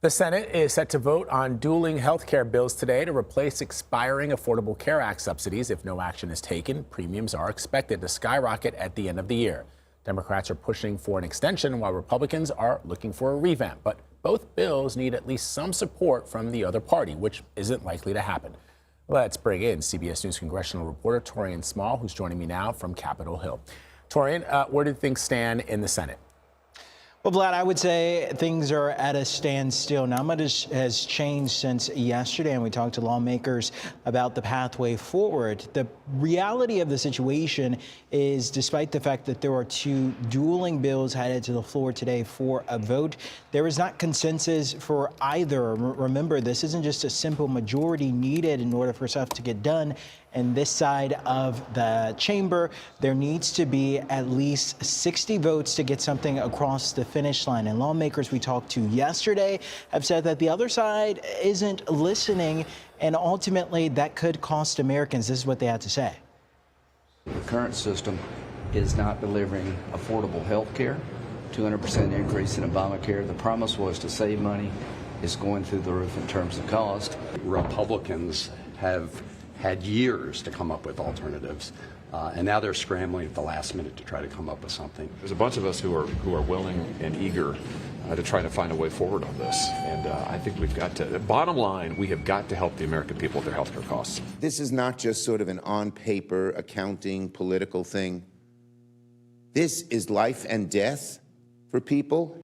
The Senate is set to vote on dueling health care bills today to replace expiring Affordable Care Act subsidies. If no action is taken, premiums are expected to skyrocket at the end of the year. Democrats are pushing for an extension while Republicans are looking for a revamp. But both bills need at least some support from the other party, which isn't likely to happen. Let's bring in CBS News congressional reporter Taurean Small, who's joining me now from Capitol Hill. Taurean, where do things stand in the Senate? Well, Vlad, I would say things are at a standstill. Not much has changed since yesterday, and we talked to lawmakers about the pathway forward. The reality of the situation is, despite the fact that there are two dueling bills headed to the floor today for a vote, there is not consensus for either. Remember, this isn't just a simple majority needed in order for stuff to get done. And this side of the chamber, there needs to be at least 60 votes to get something across the finish line. And lawmakers we talked to yesterday have said that the other side isn't listening, and ultimately that could cost Americans. This is what they had to say. The current system is not delivering affordable health care. 200% increase in Obamacare. The promise was to save money. It's going through the roof in terms of cost. Republicans have had years to come up with alternatives, and now they're scrambling at the last minute to try to come up with something. There's a bunch of us who are willing and eager to try to find a way forward on this, and I think we've got to. Bottom line, we have got to help the American people with their health care costs. This is not just sort of an on-paper, accounting, political thing. This is life and death for people.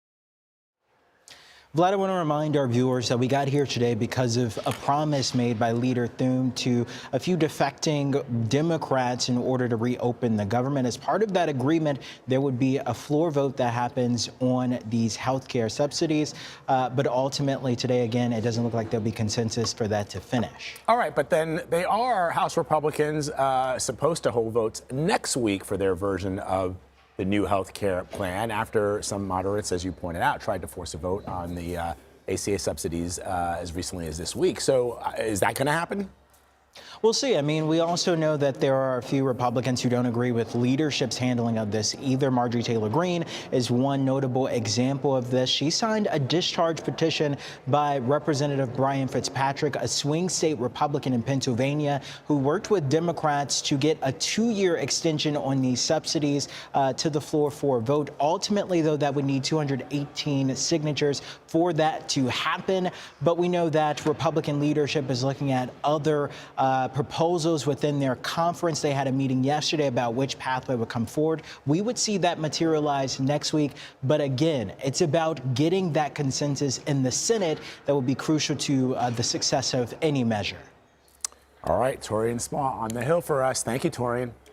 Vlad, I want to remind our viewers that we got here today because of a promise made by Leader Thune to a few defecting Democrats in order to reopen the government. As part of that agreement, there would be a floor vote that happens on these health care subsidies. But ultimately today, again, it doesn't look like there'll be consensus for that to finish. All right, but then they are, House Republicans, supposed to hold votes next week for their version of the new health care plan after some moderates, as you pointed out, tried to force a vote on the ACA subsidies as recently as this week. So is that going to happen? We'll see. I mean, we also know that there are a few Republicans who don't agree with leadership's handling of this either. Marjorie Taylor Greene is one notable example of this. She signed a discharge petition by Representative Brian Fitzpatrick, a swing state Republican in Pennsylvania, who worked with Democrats to get a 2-year extension on these subsidies to the floor for a vote. Ultimately, though, that would need 218 signatures for that to happen. But we know that Republican leadership is looking at other proposals within their conference. They had a meeting yesterday about which pathway would come forward. We would see that materialize next week. But again, it's about getting that consensus in the Senate that will be crucial to the success of any measure. All right, Taurean Small on the Hill for us. Thank you, Taurean.